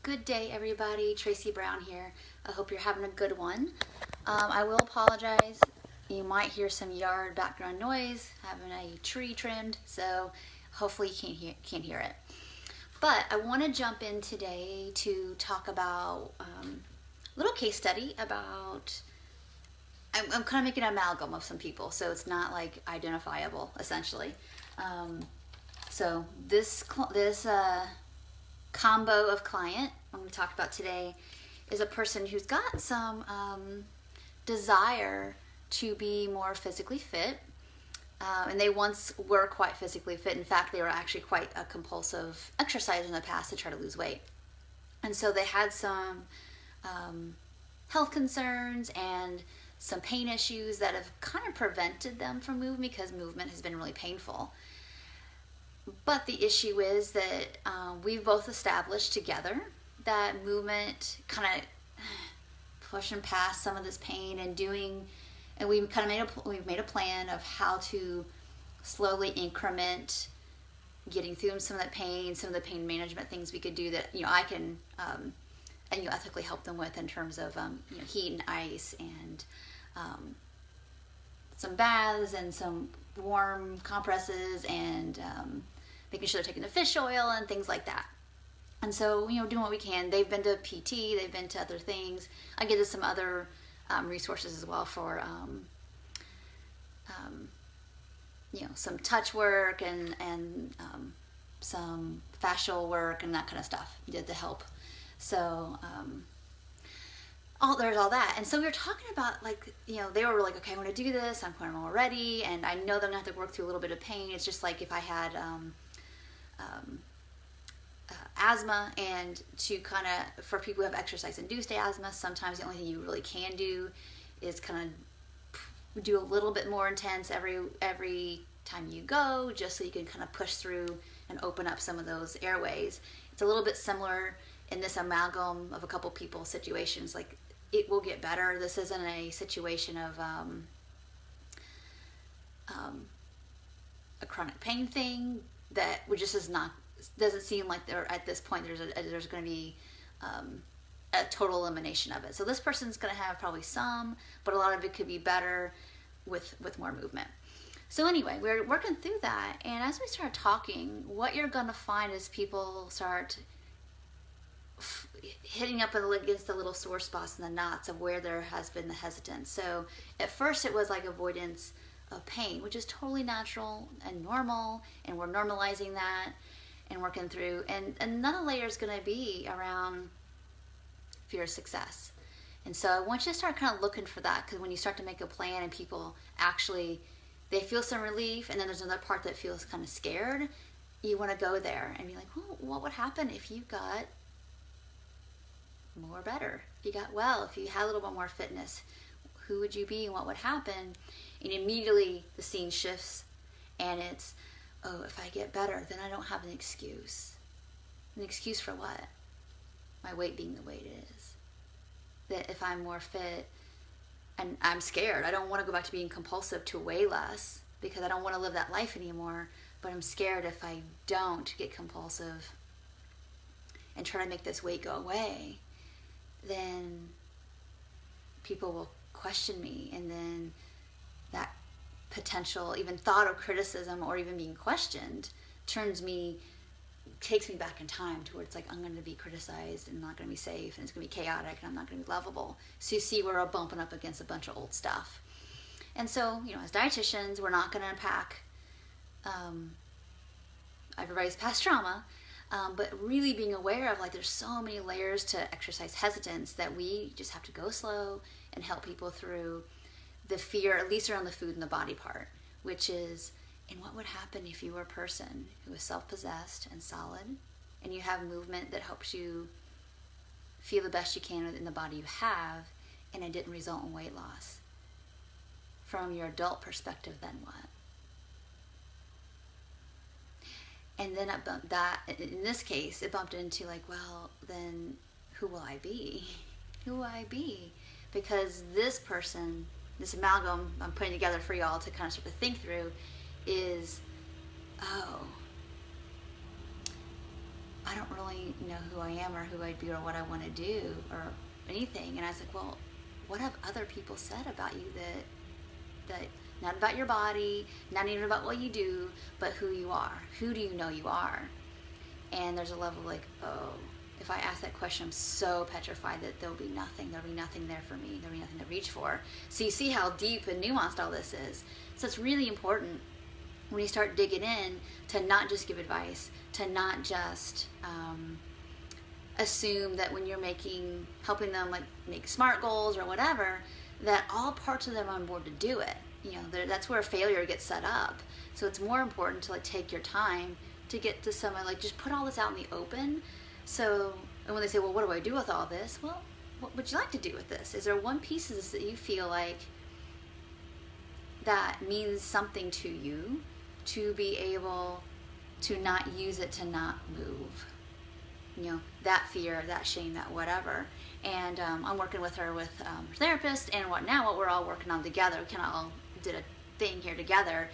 Good day, everybody. Tracy Brown here. I hope you're having a good one. I will apologize. You might hear some yard background noise, having a tree trimmed, so hopefully you can't hear it. But I want to jump in today to talk about a little case study about. I'm kind of making an amalgam of some people, so it's not like identifiable, essentially. So this combo of client I'm going to talk about today is a person who's got some desire to be more physically fit, and they once were quite physically fit. In fact, they were actually quite a compulsive exerciser in the past to try to lose weight, and so they had some health concerns and some pain issues that have kind of prevented them from moving because movement has been really painful. But the issue is that we've both established together that movement kind of pushing past some of this pain and we've made a plan of how to slowly increment getting through some of that pain, some of the pain management things we could do that I can ethically help them with in terms of heat and ice and some baths and some warm compresses and making sure they're taking the fish oil and things like that. And so, doing what we can. They've been to PT, they've been to other things. I give us some other resources as well for, some touch work and some fascial work and that kind of stuff to help. So, there's all that. And so we were talking about they were like, okay, I want to do this. I'm kind of all ready. And I know they're going to have to work through a little bit of pain. It's just like if I had asthma, and for people who have exercise-induced asthma, sometimes the only thing you really can do is kind of do a little bit more intense every time you go, just so you can kind of push through and open up some of those airways. It's a little bit similar in this amalgam of a couple people situations. Like, it will get better. This isn't a situation of a chronic pain thing that doesn't seem like at this point there's going to be a total elimination of it. So this person's going to have probably some, but a lot of it could be better with more movement. So anyway, we're working through that, and as we start talking, what you're going to find is people start hitting up against the little sore spots and the knots of where there has been the hesitance. So at first it was like avoidance of pain, which is totally natural and normal, and we're normalizing that and working through. And another layer is going to be around fear of success. And so I want you to start kind of looking for that, because when you start to make a plan and people actually, they feel some relief, and then there's another part that feels kind of scared, you want to go there and be like, well, what would happen if you got more better? If you had a little bit more fitness, who would you be and what would happen? And immediately the scene shifts, and it's, oh, if I get better, then I don't have an excuse. An excuse for what? My weight being the way it is. That if I'm more fit, and I'm scared, I don't want to go back to being compulsive to weigh less, because I don't want to live that life anymore, but I'm scared if I don't get compulsive and try to make this weight go away, then people will question me, and then that potential even thought of criticism or even being questioned takes me back in time to where it's like, I'm going to be criticized and not going to be safe, and it's going to be chaotic, and I'm not going to be lovable. So you see, we're all bumping up against a bunch of old stuff. And so, as dietitians, we're not going to unpack everybody's past trauma, but really being aware of, there's so many layers to exercise hesitance that we just have to go slow and help people through the fear, at least around the food and the body part, which is, and what would happen if you were a person who is self-possessed and solid, and you have movement that helps you feel the best you can within the body you have, and it didn't result in weight loss? From your adult perspective, then what? And then in this case, it bumped into then who will I be? Who will I be? Because this person, this amalgam I'm putting together for y'all to kind of start to think through is, I don't really really know who I am or who I'd be or what I want to do or anything. And I was like, well, what have other people said about you that not about your body, not even about what you do, but who you are? Who do you know you are? And there's a level of like, oh, if I ask that question, I'm so petrified that there'll be nothing there for me. There'll be nothing to reach for. So you see how deep and nuanced all this is. So it's really important when you start digging in to not just give advice, to not just assume that when you're helping them like make SMART goals or whatever, that all parts of them are on board to do it. You know, that's where failure gets set up. So it's more important to like take your time to get to someone, like just put all this out in the open. So, and when they say, well, what do I do with all this? Well, what would you like to do with this? Is there one piece of this that you feel like that means something to you, to be able to not use it, to not move? You know, that fear, that shame, that whatever. And I'm working with her with her therapist, and what we're all working on together, we kind of all did a thing here together,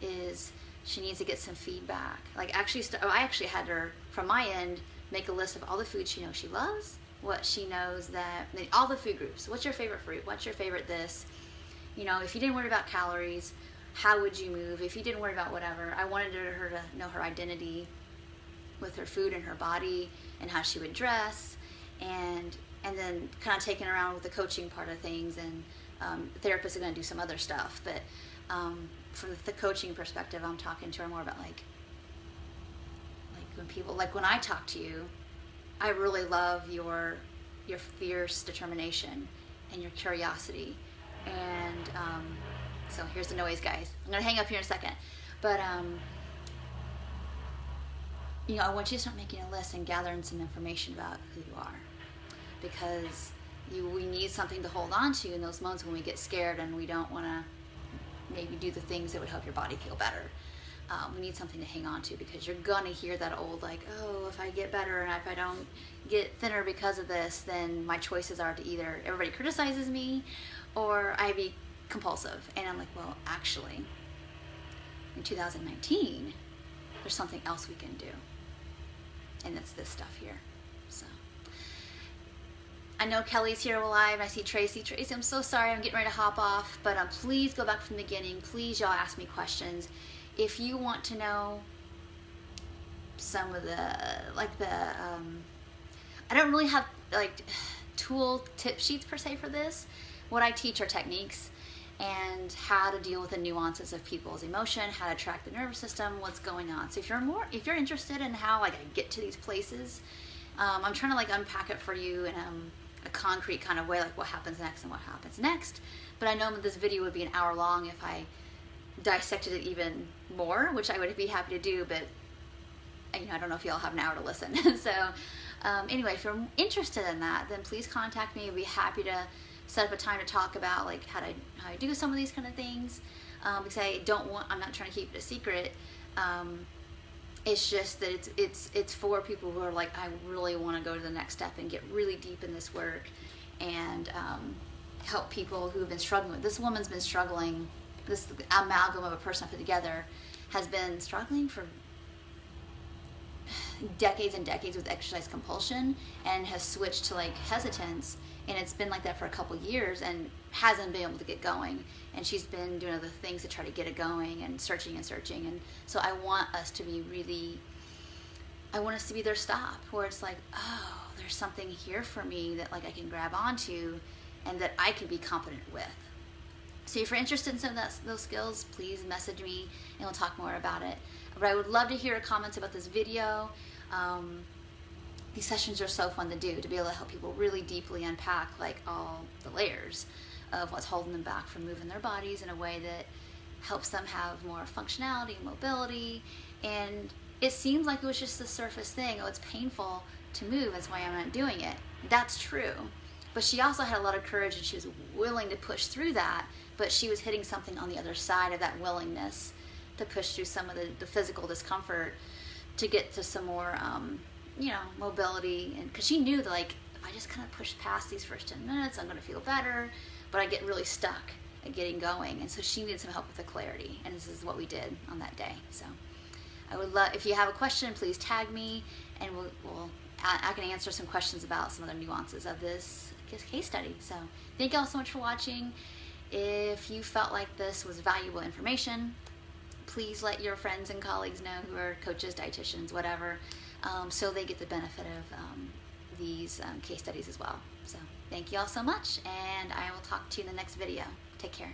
is she needs to get some feedback. Like I actually had her, from my end, make a list of all the food she knows she loves, what she knows that, all the food groups. What's your favorite fruit? What's your favorite this? You know, if you didn't worry about calories, how would you move? If you didn't worry about whatever, I wanted her to know her identity with her food and her body and how she would dress, and then kind of taking her around with the coaching part of things, and the therapist is going to do some other stuff, but from the coaching perspective, I'm talking to her more about like when people, like when I talk to you, I really love your fierce determination and your curiosity. And so here's the noise, guys. I'm going to hang up here in a second. But, you know, I want you to start making a list and gathering some information about who you are. Because we need something to hold on to in those moments when we get scared and we don't want to maybe do the things that would help your body feel better. We need something to hang on to, because you're going to hear that old, like, oh, if I get better and if I don't get thinner because of this, then my choices are to either everybody criticizes me or I be compulsive. And I'm like, well, actually, in 2019, there's something else we can do. And it's this stuff here. So I know Kelly's here live. I see Tracy. Tracy, I'm so sorry. I'm getting ready to hop off. But please go back from the beginning. Please, y'all, ask me questions. If you want to know some of the, like I don't really have like tool tip sheets per se for this. What I teach are techniques and how to deal with the nuances of people's emotion, how to track the nervous system, what's going on. So if you're interested in how like I get to these places, I'm trying to like unpack it for you in a concrete kind of way, like what happens next and what happens next. But I know that this video would be an hour long if I dissected it even more, which I would be happy to do, but you know, I don't know if y'all have an hour to listen. So anyway, if you're interested in that, then please contact me. I'd be happy to set up a time to talk about like how I do some of these kind of things, because I'm not trying to keep it a secret. It's just that it's for people who are like, I really want to go to the next step and get really deep in this work and help people who have been struggling with. This woman's been struggling. This amalgam of a person I put together has been struggling for decades and decades with exercise compulsion, and has switched to like hesitance, and it's been like that for a couple years and hasn't been able to get going, and she's been doing other things to try to get it going and searching, and so I want us to be their stop, where it's like, oh, there's something here for me that like I can grab onto and that I can be competent with. So if you're interested in some of those skills, please message me and we'll talk more about it. But I would love to hear comments about this video. These sessions are so fun to do, to be able to help people really deeply unpack like all the layers of what's holding them back from moving their bodies in a way that helps them have more functionality and mobility. And it seems like it was just the surface thing. Oh, it's painful to move, that's why I'm not doing it. That's true. But she also had a lot of courage, and she was willing to push through that, but she was hitting something on the other side of that willingness to push through some of the physical discomfort to get to some more, mobility. And because she knew that, like, if I just kind of push past these first 10 minutes, I'm going to feel better, but I get really stuck at getting going. And so she needed some help with the clarity, and this is what we did on that day. So I would love, if you have a question, please tag me, and I can answer some questions about some other nuances of this case study. So thank you all so much for watching. If you felt like this was valuable information, please let your friends and colleagues know who are coaches, dietitians, whatever, so they get the benefit of these case studies as well. So thank you all so much, and I will talk to you in the next video. Take care.